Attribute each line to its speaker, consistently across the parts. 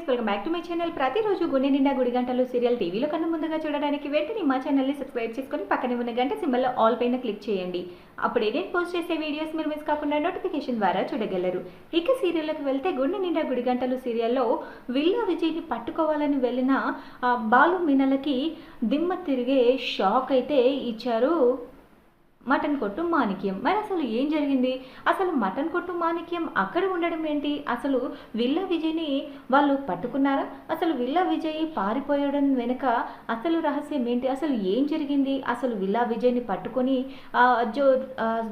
Speaker 1: Friends, welcome back to my channel. ప్రతిరోజు గుండె నిండా గుడి గంటలు సీరియల్ టీవీలో కన్నా ముందుగా చూడడానికి వెంటనే మా ఛానల్ని సబ్స్క్రైబ్ చేసుకొని పక్కనే ఉన్న గంట సింబల్లో ఆల్ పైన క్లిక్ చేయండి. అప్పుడే నేను పోస్ట్ చేసే వీడియోస్ మీరు మిస్ కాకుండా నోటిఫికేషన్ ద్వారా చూడగలరు. ఇక సీరియల్లోకి వెళ్తే గుండె నిండా గుడి గంటలు సీరియల్లో విల్లా విజయ్ని పట్టుకోవాలని వెళ్ళిన బాలు మీనలకి దిమ్మ తిరిగే షాక్ అయితే ఇచ్చారు మటన్ కొట్టు మాణిక్యం. మరి అసలు ఏం జరిగింది? అసలు మటన్ కొట్టు మాణిక్యం అక్కడ ఉండడం ఏంటి? అసలు విల్లా విజయ్ని వాళ్ళు పట్టుకున్నారా? అసలు విల్లా విజయ్ పారిపోయడం వెనుక అసలు రహస్యం ఏంటి? అసలు ఏం జరిగింది? అసలు విల్లా విజయ్ని పట్టుకొని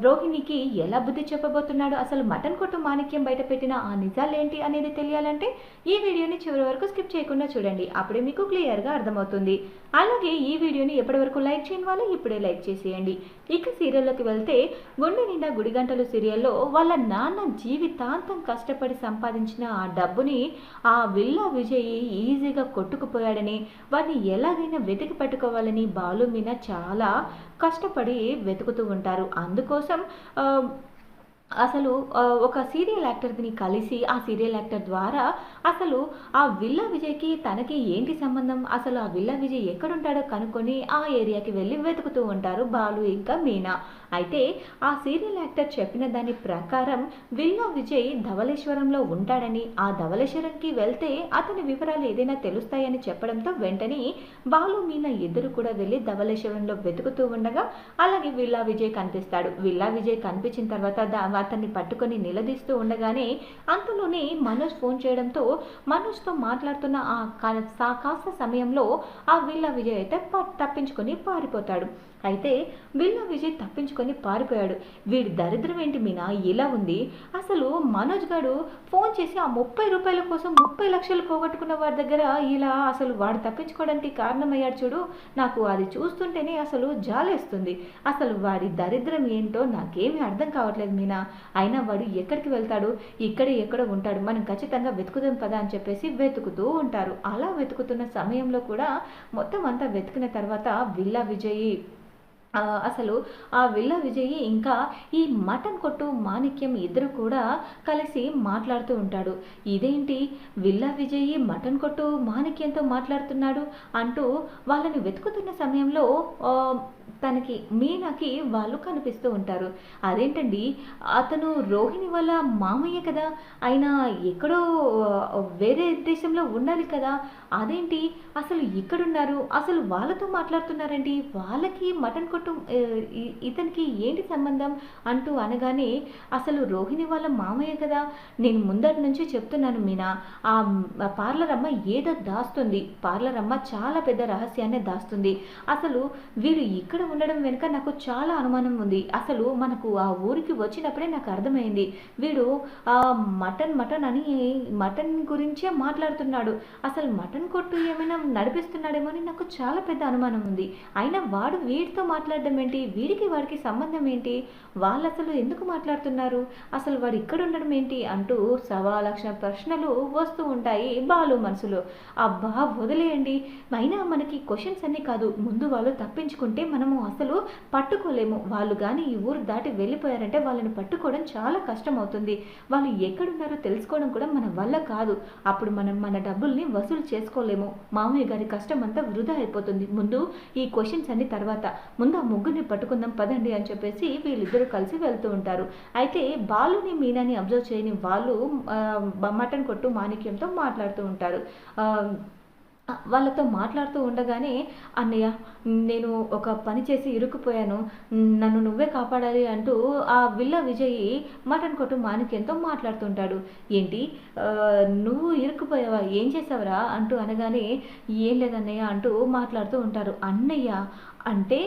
Speaker 1: రోహిణికి ఎలా బుద్ధి చెప్పబోతున్నాడు? అసలు మటన్ కొట్టు మాణిక్యం బయట పెట్టిన ఆ నిజాలేంటి అనేది తెలియాలంటే ఈ వీడియోని చివరి వరకు స్కిప్ చేయకుండా చూడండి. అప్పుడే మీకు క్లియర్గా అర్థమవుతుంది. అలాగే ఈ వీడియోని ఎప్పటి వరకు లైక్ చేయని వాళ్ళు ఇప్పుడే లైక్ చేసేయండి. ఇక సీరియల్లోకి వెళ్తే గుండె నిండా గుడి గంటలు సీరియల్లో వాళ్ళ నాన్న జీవితాంతం కష్టపడి సంపాదించిన ఆ డబ్బుని ఆ విల్లా విజయ్ ఈజీగా కొట్టుకుపోయాడని, వాడిని ఎలాగైనా వెతికి పట్టుకోవాలని బాలు మీనా చాలా కష్టపడి వెతుకుతూ ఉంటారు. అందుకోసం అసలు ఒక సీరియల్ యాక్టర్ని కలిసి ఆ సీరియల్ యాక్టర్ ద్వారా అసలు ఆ విల్లా విజయ్కి తనకి ఏంటి సంబంధం, అసలు ఆ విల్లా విజయ్ ఎక్కడుంటాడో కనుక్కొని ఆ ఏరియాకి వెళ్ళి వెతుకుతూ ఉంటారు బాలు ఇంకా మీనా. అయితే ఆ సీరియల్ యాక్టర్ చెప్పిన దాని ప్రకారం విల్లా విజయ్ ధవళేశ్వరంలో ఉంటాడని, ఆ ధవళేశ్వరంకి వెళ్తే అతని వివరాలు ఏదైనా తెలుస్తాయని చెప్పడంతో వెంటనే బాలు మీనా ఇద్దరు కూడా వెళ్ళి ధవళేశ్వరంలో వెతుకుతూ ఉండగా అలాగే విల్లా విజయ్ కనిపిస్తాడు. విల్లా విజయ్ కనిపించిన తర్వాత అతన్ని పట్టుకొని నిలదీస్తూ ఉండగానే అంతలోనే మనోజ్ ఫోన్ చేయడంతో మనోజ్తో మాట్లాడుతున్న కాస్త సమయంలో ఆ విల్లా విజయ్ అయితే తప్పించుకొని పారిపోతాడు. అయితే విల్లా విజయ్ తప్పించుకొని పారిపోయాడు. వీడి దరిద్రం ఏంటి మీనా ఇలా ఉంది? అసలు మనోజ్ గారు ఫోన్ చేసి ఆ 30 రూపాయల కోసం 30 లక్షలు పోగొట్టుకున్న వాడి దగ్గర ఇలా అసలు వాడు తప్పించుకోవడానికి కారణమయ్యాడు చూడు. నాకు అది చూస్తుంటేనే అసలు జాలేస్తుంది. అసలు వాడి దరిద్రం ఏంటో నాకేమీ అర్థం కావట్లేదు మీనా. అయినా వాడు ఎక్కడికి వెళ్తాడు? ఇక్కడే ఎక్కడో ఉంటాడు, మనం ఖచ్చితంగా వెతుకుదాం పదా అని చెప్పేసి వెతుకుతూ ఉంటారు. అలా వెతుకుతున్న సమయంలో కూడా మొత్తం అంతా వెతికిన తర్వాత విల్లా విజయ్ అసలు ఆ విల్లా విజయ్ ఇంకా ఈ మటన్ కొట్టు మాణిక్యం ఇద్దరు కూడా కలిసి మాట్లాడుతూ ఉంటాడు. ఇదేంటి విల్లా విజయ్ మటన్ కొట్టు మాణిక్యంతో మాట్లాడుతున్నాడు అంటూ వాళ్ళని వెతుకుతున్న సమయంలో తనకి మీనాకి వాళ్ళు కనిపిస్తూ ఉంటారు. అదేంటండి, అతను రోహిణి వాళ్ళ మామయ్య కదా, ఆయన ఎక్కడో వేరే దేశంలో ఉండాలి కదా, అదేంటి అసలు ఇక్కడున్నారు, అసలు వాళ్ళతో మాట్లాడుతున్నారండి, వాళ్ళకి మటన్ కొట్టు ఇతనికి ఏంటి సంబంధం అంటూ అనగానే అసలు రోహిణి వాళ్ళ మామయ్య కదా, నేను ముందటి నుంచి చెప్తున్నాను మీనా, ఆ పార్లర్ అమ్మ ఏదో దాస్తుంది, పార్లర్ అమ్మ చాలా పెద్ద రహస్యాన్ని దాస్తుంది. అసలు వీరు ఇక్కడ ఉండడం వెనుక నాకు చాలా అనుమానం ఉంది. అసలు మనకు ఆ ఊరికి వచ్చినప్పుడే నాకు అర్థమైంది, వీడు మటన్ అని మటన్ గురించే మాట్లాడుతున్నాడు. అసలు మటన్ కొట్టు ఏమైనా నడిపిస్తున్నాడేమో అని నాకు చాలా పెద్ద అనుమానం ఉంది. అయినా వాడు వీడితో మాట్లాడడం ఏంటి? వీడికి వాడికి సంబంధం ఏంటి? వాళ్ళు అసలు ఎందుకు మాట్లాడుతున్నారు? అసలు వాడు ఇక్కడ ఉండడం ఏంటి అంటూ 1,00,000 ప్రశ్నలు వస్తూ ఉంటాయి బాలు మనసులో. అబ్బా వదిలేయండి, అయినా మనకి క్వశ్చన్స్ అన్నీ కాదు, ముందు వాళ్ళు తప్పించుకుంటే మనము అసలు పట్టుకోలేము. వాళ్ళు కానీ ఈ ఊరు దాటి వెళ్ళిపోయారంటే వాళ్ళని పట్టుకోవడం చాలా కష్టం అవుతుంది. వాళ్ళు ఎక్కడున్నారో తెలుసుకోవడం కూడా మన వల్ల కాదు. అప్పుడు మనం మన డబ్బుల్ని వసూలు చేసుకోలేము. మామయ్య గారి కష్టం అంతా వృధా అయిపోతుంది. ముందు ఈ క్వశ్చన్స్ అన్ని తర్వాత, ముందు ఆ ముగ్గురిని పట్టుకుందాం పదండి అని చెప్పేసి వీళ్ళిద్దరూ కలిసి వెళ్తూ ఉంటారు. అయితే బాలుని మీనాని అబ్జర్వ్ చేయని వాళ్ళు మటన్ కొట్టు మాణిక్యంతో మాట్లాడుతూ ఉంటారు. వాళ్ళతో మాట్లాడుతూ ఉండగానే అన్నయ్య, నేను ఒక పని చేసి ఇరుక్కుపోయాను, నన్ను నువ్వే కాపాడాలి అంటూ ఆ విల్లా విజయ్ మటన్ కొట్టు మాణిక్యంతో మాట్లాడుతుంటాడు. ఏంటి నువ్వు ఇరుక్కుపోయావా, ఏం చేసావురా అంటూ అనగానే ఏం లేదన్నయ్య అంటూ మాట్లాడుతూ ఉంటారు. అన్నయ్య అంటే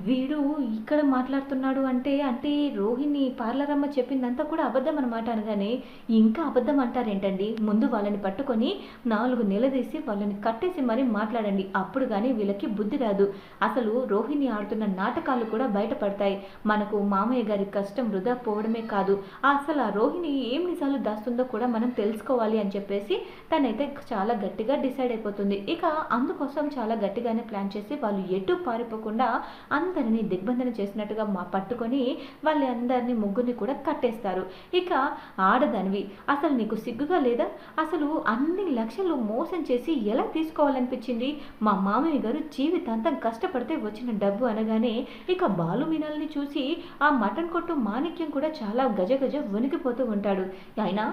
Speaker 1: వీడు ఇక్కడ మాట్లాడుతున్నాడు అంటే అంటే రోహిణి పార్లర్ అమ్మ చెప్పిందంతా కూడా అబద్ధం అనమాట అనగానే ఇంకా అబద్ధం అంటారేంటండి? ముందు వాళ్ళని పట్టుకొని 4 నిలదీసి వాళ్ళని కట్టేసి మరీ మాట్లాడండి, అప్పుడు కానీ వీళ్ళకి బుద్ధి రాదు. అసలు రోహిణి ఆడుతున్న నాటకాలు కూడా బయటపడతాయి. మనకు మామయ్య గారి కష్టం వృధా పోవడమే కాదు, అసలు ఆ రోహిణి ఏం నిజాలు దాస్తుందో కూడా మనం తెలుసుకోవాలి అని చెప్పేసి తనైతే చాలా గట్టిగా డిసైడ్ అయిపోతుంది. ఇక అందుకోసం చాలా గట్టిగానే ప్లాన్ చేసి వాళ్ళు ఎటు పారిపో చేసుకోకుండా అందరినీ దిగ్బంధన చేసినట్టుగా పట్టుకొని వాళ్ళందరినీ ముగ్గురిని కూడా కట్టేస్తారు. ఇక ఆడదానివి, అసలు నీకు సిగ్గుగా లేదా? అసలు అన్ని లక్షలు మోసం చేసి ఎలా తీసుకోవాలనిపించింది? మా మామయ్య గారు జీవితాంతం కష్టపడితే వచ్చిన డబ్బు అనగానే ఇక బాలు మీనాల్ని చూసి ఆ మటన్ కొట్టు మాణిక్యం కూడా చాలా గజగజ వణికిపోతూ ఉంటాడు. అయినా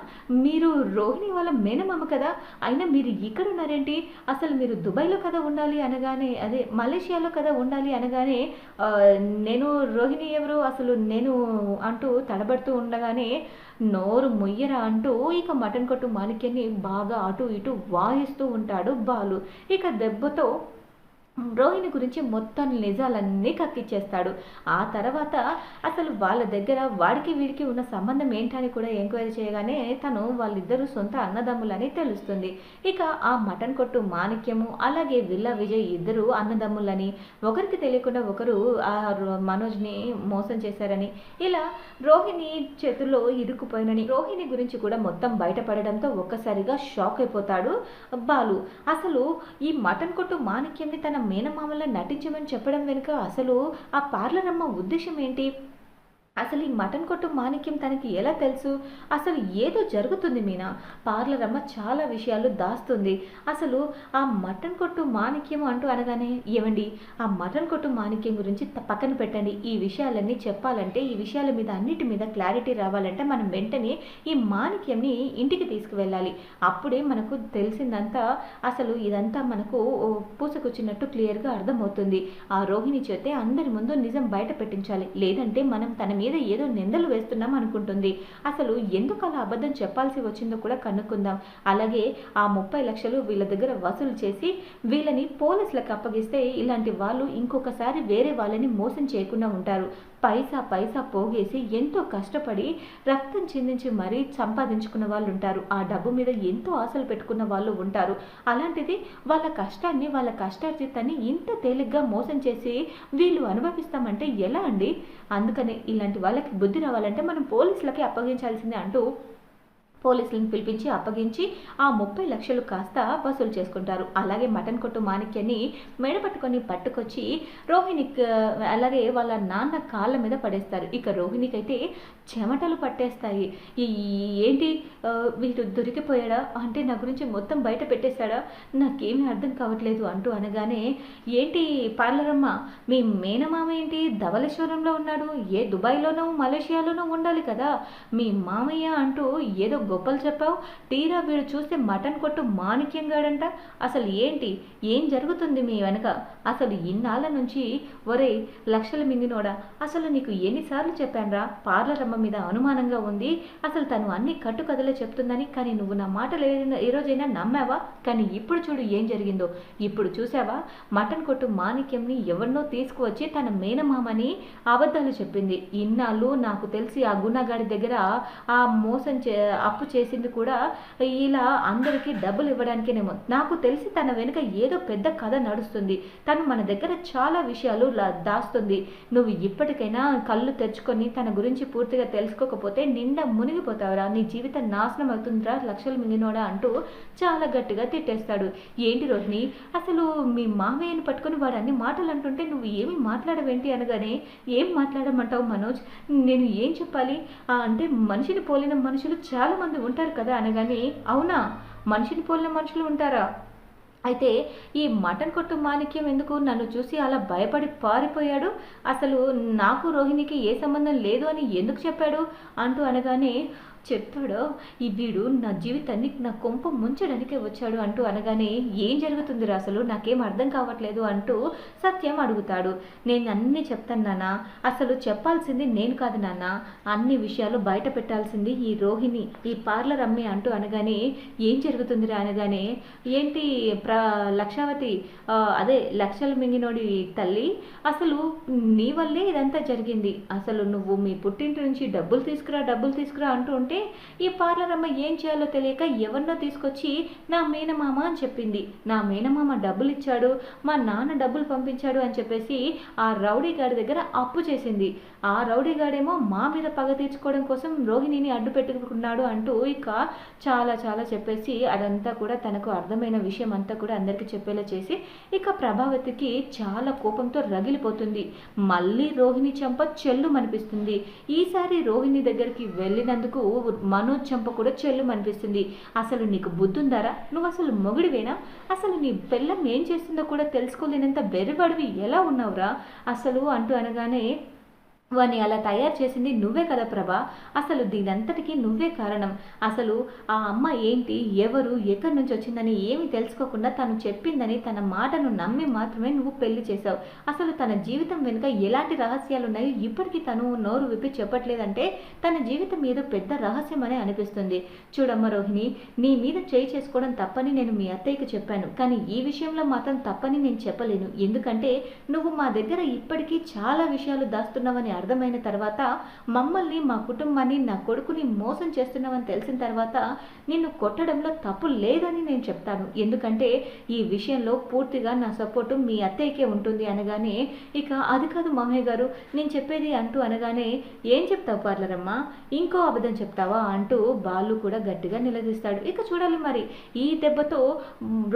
Speaker 1: మీరు రోహిణి వాళ్ళ మేనమామ కదా, అయినా మీరు ఇక్కడ ఉన్నారేంటి? అసలు మీరు దుబాయ్లో కదా ఉండాలి అనగానే, అదే మలేషియాలో కదా ఉండాలి అనగానే నేను రోహిణి ఎవరు అసలు నేను అంటూ తడబడుతూ ఉండగానే నోరు ముయ్యరా అంటూ ఇక మటన్ కొట్టు మాణిక్యాన్ని బాగా అటు ఇటు వాయిస్తూ ఉంటాడు బాలు. ఇక దెబ్బతో రోహిణి గురించి మొత్తం నిజాలన్నీ కక్కిచ్చేస్తాడు. ఆ తర్వాత అసలు వాళ్ళ దగ్గర వాడికి వీడికి ఉన్న సంబంధం ఏంటని కూడా ఎంక్వైరీ చేయగానే తను వాళ్ళిద్దరూ సొంత అన్నదమ్ములని తెలుస్తుంది. ఇక ఆ మటన్ కొట్టు మాణిక్యము అలాగే విల్లా విజయ్ ఇద్దరు అన్నదమ్ములని, ఒకరికి తెలియకుండా ఒకరు ఆ మనోజ్ని మోసం చేశారని, ఇలా రోహిణి చేతుల్లో ఇరుక్కుపోయినని, రోహిణి గురించి కూడా మొత్తం బయటపడడంతో ఒక్కసారిగా షాక్ అయిపోతాడు బాలు. అసలు ఈ మటన్ కొట్టు మాణిక్యంని తన మేనమామలా నటించమని చెప్పడం వెనుక అసలు ఆ పార్లర్ అమ్మ ఉద్దేశం ఏంటి? అసలు ఈ మటన్ కొట్టు మాణిక్యం తనకి ఎలా తెలుసు? అసలు ఏదో జరుగుతుంది మీనా, పార్లర్ అమ్మ చాలా విషయాలు దాస్తుంది. అసలు ఆ మటన్ కొట్టు మాణిక్యం అంటూ అనగానే, ఏమండి ఆ మటన్ కొట్టు మాణిక్యం గురించి పక్కన పెట్టండి, ఈ విషయాలన్నీ చెప్పాలంటే, ఈ విషయాల మీద అన్నిటి మీద క్లారిటీ రావాలంటే మనం వెంటనే ఈ మాణిక్యంని ఇంటికి తీసుకువెళ్ళాలి. అప్పుడే మనకు తెలిసిందంతా, అసలు ఇదంతా మనకు పూసకొచ్చినట్టు క్లియర్గా అర్థమవుతుంది. ఆ రోహిణి చేతే అందరి ముందు నిజం బయట పెట్టించాలి, లేదంటే మనం తన మీద ఏదో నిందలు వేస్తున్నాం అనుకుంటుంది. అసలు ఎందుకు అలా అబద్ధం చెప్పాల్సి వచ్చిందో కూడా కనుక్కుందాం. అలాగే ఆ 30 లక్షలు వీళ్ళ దగ్గర వసూలు చేసి వీళ్ళని పోలీసులకు అప్పగిస్తే ఇలాంటి వాళ్ళు ఇంకొకసారి వేరే వాళ్ళని మోసం చేయకుండా ఉంటారు. పైసా పైసా పోగేసి ఎంతో కష్టపడి రక్తం చిందించి మరీ సంపాదించుకున్న వాళ్ళు ఉంటారు. ఆ డబ్బు మీద ఎంతో ఆశలు పెట్టుకున్న వాళ్ళు ఉంటారు. అలాంటిది వాళ్ళ కష్టాన్ని, వాళ్ళ కష్టార్జితాన్ని ఇంత తేలిగ్గా మోసం చేసి వీళ్ళు అనుభవిస్తామంటే ఎలా అండి? అందుకనే ఇలాంటి వాళ్ళకి బుద్ధి రావాలంటే మనం పోలీసులకి అప్పగించాల్సిందే అంటూ పోలీసులను పిలిపించి అప్పగించి ఆ 30 లక్షలు కాస్త వసూలు చేసుకుంటారు. అలాగే మటన్ కొట్టు మాణిక్యాన్ని మెడపట్టుకొని పట్టుకొచ్చి రోహిణికి అలాగే వాళ్ళ నాన్న కాళ్ళ మీద పడేస్తారు. ఇక రోహిణికైతే చెమటలు పట్టేస్తాయి. ఏంటి వీడు దొరికిపోయాడా అంటే నా గురించి మొత్తం బయట పెట్టేశాడా, నాకేమీ అర్థం కావట్లేదు అంటూ అనగానే, ఏంటి పార్లరమ్మ మీ మేనమామ ఏంటి ధవళేశ్వరంలో ఉన్నాడు, ఏ దుబాయ్లోనో మలేషియాలోనో ఉండాలి కదా మీ మామయ్య అంటూ ఏదో గొప్పలు చెప్పావు, తీరా వీడు చూస్తే మటన్ కొట్టు మాణిక్యం గాడంట. అసలు ఏంటి, ఏం జరుగుతుంది మీ వెనక? అసలు ఇన్నాళ్ళ నుంచి ఒరే లక్షలు మింగినోడా, అసలు నీకు ఎన్నిసార్లు చెప్పానురా పార్లర్ అమ్మ మీద అనుమానంగా ఉంది, అసలు తను అన్ని కట్టుకథలే చెప్తుందని, కానీ నువ్వు నా మాటలు ఏ రోజైనా నమ్మావా? కానీ ఇప్పుడు చూడు ఏం జరిగిందో. ఇప్పుడు చూసావా, మటన్ కొట్టు మాణిక్యంని ఎవరినో తీసుకువచ్చి తన మేనమామని అబద్ధాలు చెప్పింది. ఇన్నాళ్ళు నాకు తెలిసి ఆ గుణగాడి దగ్గర ఆ మోసం అప్పు చేసింది కూడా ఇలా అందరికీ డబ్బులు ఇవ్వడానికేనేమో. నాకు తెలిసి తన వెనుక ఏదో పెద్ద కథ నడుస్తుంది. తను మన దగ్గర చాలా విషయాలు దాస్తుంది. నువ్వు ఇప్పటికైనా కళ్ళు తెచ్చుకొని తన గురించి పూర్తిగా తెలుసుకోకపోతే నిండా మునిగిపోతావురా, నీ జీవితం నాశనం అవుతుందిరా లక్షలు మింగినోడా అంటూ చాలా గట్టిగా తిట్టేస్తాడు. ఏంటి రోహిణి, అసలు మీ మామయ్యని పట్టుకొని వాడు అన్ని మాటలు అంటుంటే నువ్వు ఏమి మాట్లాడవేంటి అనగానే, ఏం మాట్లాడమంటావు మనోజ్, నేను ఏం చెప్పాలి అంటే మనిషిని పోలిన మనుషులు చాలా మంది ఉంటారు కదా అనగానే, అవునా మనిషిని పోలిన మనుషులు ఉంటారా? అయితే ఈ మటన్ కొట్టు మాణిక్యం ఎందుకు నన్ను చూసి అలా భయపడి పారిపోయాడు? అసలు నాకు రోహిణికి ఏ సంబంధం లేదు అని ఎందుకు చెప్పాడు అంటూ అనగానే, చెప్తాడో ఈ వీడు నా జీవితాన్ని నా కొంప ముంచడానికే వచ్చాడు అంటూ అనగానే, ఏం జరుగుతుందిరా అసలు నాకేం అర్థం కావట్లేదు అంటూ సత్యం అడుగుతాడు. నేను అన్నీ చెప్తాను నాన్న, అసలు చెప్పాల్సింది నేను కాదు నాన్న, అన్ని విషయాలు బయట పెట్టాల్సింది ఈ రోహిణి, ఈ పార్లర్ అమ్మే అంటూ అనగానే, ఏం జరుగుతుందిరా అనగానే, ఏంటి లక్షావతి అదే లక్షలు మింగినోడి తల్లి, అసలు నీ వల్లే ఇదంతా జరిగింది. అసలు నువ్వు మీ పుట్టింటి నుంచి డబ్బులు తీసుకురా అంటూ ఉంటే ఈ పార్లర్ అమ్మ ఏం చేయాలో తెలియక ఎవరినో తీసుకొచ్చి నా మేనమామ అని చెప్పింది. నా మేనమామ డబ్బులు ఇచ్చాడు, మా నాన్న డబ్బులు పంపించాడు అని చెప్పేసి ఆ రౌడీ గాడి దగ్గర అప్పు చేసింది. ఆ రౌడీ గాడేమో మా మీద పగ తీర్చుకోవడం కోసం రోహిణిని అడ్డు పెట్టుకున్నాడు అంటూ ఇక చాలా చాలా చెప్పేసి అదంతా కూడా తనకు అర్థమైన విషయం అంతా కూడా అందరికీ చెప్పేలా చేసి ఇక ప్రభావతికి చాలా కోపంతో రగిలిపోతుంది. మళ్ళీ రోహిణి చెంప చెల్లు మనిపిస్తుంది. ఈసారి రోహిణి దగ్గరికి వెళ్ళినందుకు మనోజ్ చెంప కూడా చెల్లు మనిపిస్తుంది. అసలు నీకు బుద్ధుందారా? నువ్వు అసలు మొగుడివేనా? అసలు నీ పిల్లం ఏం చేస్తుందో కూడా తెలుసుకోలేనంత బెరుబడివి ఎలా ఉన్నావురా అసలు అంటూ అనగానే, వాడిని అలా తయారు చేసింది నువ్వే కదా ప్రభా, అసలు దీనంతటికీ నువ్వే కారణం. అసలు ఆ అమ్మ ఏంటి, ఎవరు, ఎక్కడి నుంచి వచ్చిందని ఏమి తెలుసుకోకుండా తను చెప్పిందని తన మాటను నమ్మి మాత్రమే నువ్వు పెళ్లి చేశావు. అసలు తన జీవితం వెనుక ఎలాంటి రహస్యాలు ఉన్నాయో ఇప్పటికీ తను నోరు విప్పి చెప్పట్లేదంటే తన జీవితం ఏదో పెద్ద రహస్యం అని అనిపిస్తుంది. చూడమ్మ రోహిణి, నీ మీద చేయి చేసుకోవడం తప్పని నేను మీ అత్తయ్యకి చెప్పాను, కానీ ఈ విషయంలో మాత్రం తప్పని నేను చెప్పలేను. ఎందుకంటే నువ్వు మా దగ్గర ఇప్పటికీ చాలా విషయాలు దాస్తున్నావని అర్థమైన తర్వాత, మమ్మల్ని, మా కుటుంబాన్ని, నా కొడుకుని మోసం చేస్తున్నావని తెలిసిన తర్వాత నిన్ను కొట్టడంలో తప్పు లేదని నేను చెప్తాను. ఎందుకంటే ఈ విషయంలో పూర్తిగా నా సపోర్టు మీ అత్తయ్యకే ఉంటుంది అనగానే, ఇక అది కాదు మామయ్య గారు నేను చెప్పేది అంటూ అనగానే, ఏం చెప్తావు పార్లరమ్మ, ఇంకో అబద్ధం చెప్తావా అంటూ బాలు కూడా గట్టిగా నిలదీస్తాడు. ఇక చూడాలి మరి ఈ దెబ్బతో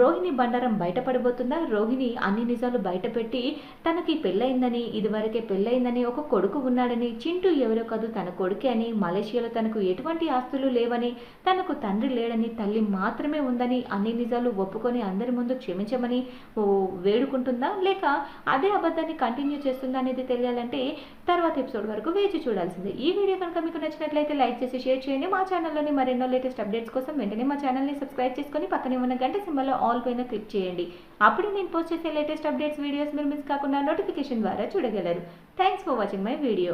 Speaker 1: రోహిణి బండారం బయటపడబోతుందా? రోహిణి అన్ని నిజాలు బయటపెట్టి తనకి పెళ్ళయిందని, ఇదివరకే పెళ్ళయిందని, ఒక కొడుకు ఉన్నాడని, చింటూ ఎవరో కాదు తన కొడుకే అని, మలేషియాలో తనకు ఎటువంటి ఆస్తులు లేవని, తనకు తండ్రి లేడని, తల్లి మాత్రమే ఉందని అన్ని నిజాలు ఒప్పుకొని అందరి ముందు క్షమించమని వేడుకుంటుందా, లేక అదే అబద్ధాన్ని కంటిన్యూ చేస్తుందా అనేది తెలియాలంటే తర్వాత ఎపిసోడ్ వరకు వేచి చూడాల్సిందే. ఈ వీడియో కనుక మీకు నచ్చినట్లయితే లైక్ చేసి షేర్ చేయండి. మా ఛానల్లోని మరెన్నో లేటెస్ట్ అప్డేట్స్ కోసం వెంటనే మా ఛానల్ని సబ్స్క్రైబ్ చేసుకొని పక్కనే ఉన్న గంట సింబల్లో ఆల్ పైన క్లిక్ చేయండి. అప్పుడు నేను పోస్ట్ చేసే లేటెస్ట్ అప్డేట్స్ వీడియోస్ మీరు మిస్ కాకుండా నోటిఫికేషన్ ద్వారా చూడగలరు. Thanks for watching my video.